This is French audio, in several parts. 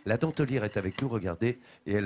La dentelière est avec nous, regardez, et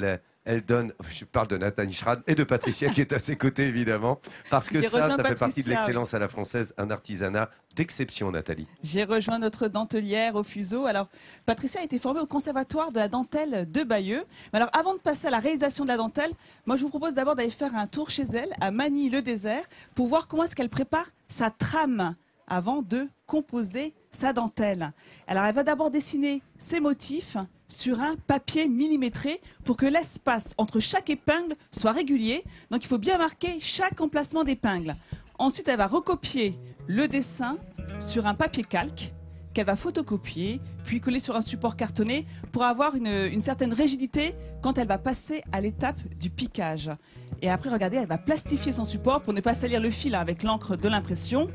elle donne, je parle de Nathalie Schrad et de Patricia qui est à ses côtés évidemment, parce que ça fait partie de l'excellence à la française, un artisanat d'exception, Nathalie. J'ai rejoint notre dentelière au fuseau. Alors, Patricia a été formée au Conservatoire de la dentelle de Bayeux. Mais alors, avant de passer à la réalisation de la dentelle, moi je vous propose d'abord d'aller faire un tour chez elle, à Magny-le-Désert, pour voir comment est-ce qu'elle prépare sa trame avant de composer sa dentelle. Alors, elle va d'abord dessiner ses motifs sur un papier millimétré pour que l'espace entre chaque épingle soit régulier. Donc, il faut bien marquer chaque emplacement d'épingle. Ensuite, elle va recopier le dessin sur un papier calque qu'elle va photocopier, puis coller sur un support cartonné pour avoir une certaine rigidité quand elle va passer à l'étape du piquage. Et après, regardez, elle va plastifier son support pour ne pas salir le fil avec l'encre de l'impression,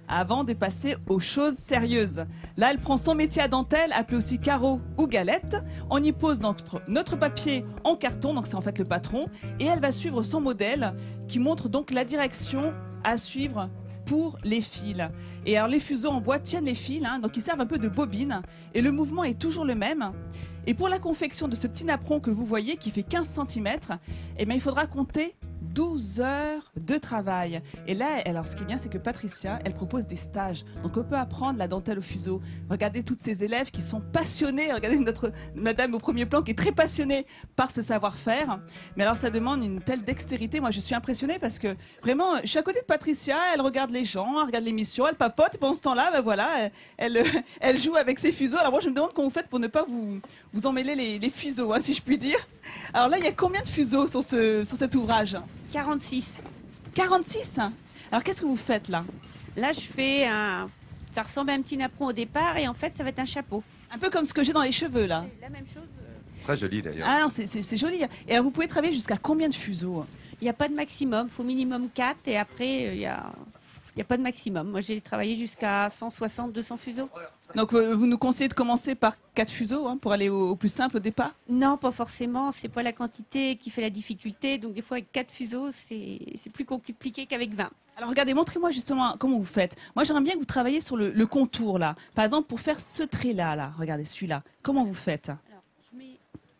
avant de passer aux choses sérieuses. Là, elle prend son métier à dentelle, appelé aussi carreau ou galette. On y pose notre papier en carton, donc c'est en fait le patron, et elle va suivre son modèle qui montre donc la direction à suivre pour les fils. Et alors les fuseaux en bois tiennent les fils, donc ils servent un peu de bobine, et le mouvement est toujours le même. Et pour la confection de ce petit napperon que vous voyez, qui fait 15 cm, eh bien, il faudra compter 12 heures de travail. Et là, alors, ce qui est bien, c'est que Patricia, elle propose des stages. Donc, on peut apprendre la dentelle au fuseau. Regardez toutes ces élèves qui sont passionnés. Regardez notre madame au premier plan qui est très passionnée par ce savoir-faire. Mais alors, ça demande une telle dextérité. Moi, je suis impressionnée parce que vraiment, je suis à côté de Patricia. Elle regarde les gens, elle regarde l'émission, elle papote. Et pendant ce temps-là, ben voilà, elle joue avec ses fuseaux. Alors, moi, je me demande comment vous faites pour ne pas vous emmêler les fuseaux, si je puis dire. Alors là, il y a combien de fuseaux sur cet ouvrage ? 46. 46 ? Alors, qu'est-ce que vous faites là ? Là, je fais un... Ça ressemble à un petit napperon au départ et en fait, ça va être un chapeau. Un peu comme ce que j'ai dans les cheveux là. C'est la même chose. C'est très joli d'ailleurs. Ah non, c'est joli. Et alors, vous pouvez travailler jusqu'à combien de fuseaux ? Il n'y a pas de maximum. Il faut minimum 4 et après, il y a pas de maximum. Moi, j'ai travaillé jusqu'à 160, 200 fuseaux. Donc, vous nous conseillez de commencer par 4 fuseaux pour aller au plus simple au départ ? Non, pas forcément. C'est pas la quantité qui fait la difficulté. Donc, des fois, avec 4 fuseaux, c'est plus compliqué qu'avec 20. Alors, regardez, montrez-moi justement comment vous faites. Moi, j'aimerais bien que vous travailliez sur le contour là. Par exemple, pour faire ce trait-là, regardez celui-là. Comment vous faites ? Alors,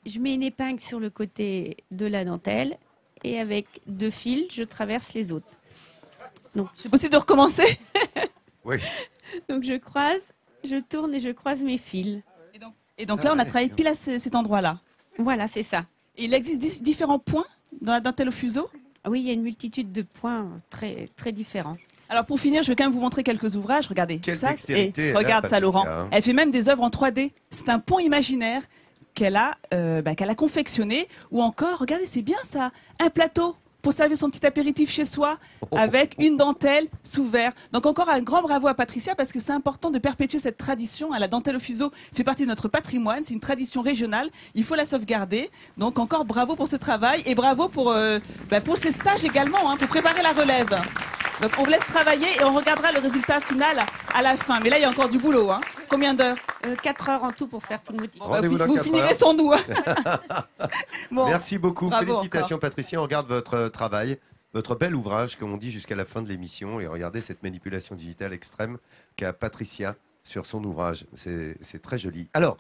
je mets une épingle sur le côté de la dentelle et avec 2 fils, je traverse les autres. Donc, c'est possible de recommencer ? Oui. Donc, je croise, je tourne et je croise mes fils. Et donc là, on a travaillé pile à cet endroit-là. Voilà, c'est ça. Et il existe différents points dans la dentelle au fuseau ? Oui, il y a une multitude de points très, très différents. Alors pour finir, je vais quand même vous montrer quelques ouvrages. Regardez, Quelle ça, dextérité elle a, regarde ça, Patricia, Laurent. hein. Elle fait même des œuvres en 3D. C'est un pont imaginaire qu'elle a confectionné. Ou encore, regardez, c'est bien ça, un plateau pour servir son petit apéritif chez soi avec une dentelle sous verre. Donc encore un grand bravo à Patricia parce que c'est important de perpétuer cette tradition. La dentelle au fuseau fait partie de notre patrimoine, c'est une tradition régionale, il faut la sauvegarder. Donc encore bravo pour ce travail et bravo pour ces stages également, pour préparer la relève. Donc on vous laisse travailler et on regardera le résultat final à la fin. Mais là, il y a encore du boulot. Combien d'heures ? 4 heures en tout pour faire tout le motif. Rendez-vous dans Vous 4 finirez heures. sans nous. Bon, Merci beaucoup. bravo Félicitations, encore. Patricia. On regarde votre travail, votre bel ouvrage, comme on dit, jusqu'à la fin de l'émission. Et regardez cette manipulation digitale extrême qu'a Patricia sur son ouvrage. C'est très joli. Alors,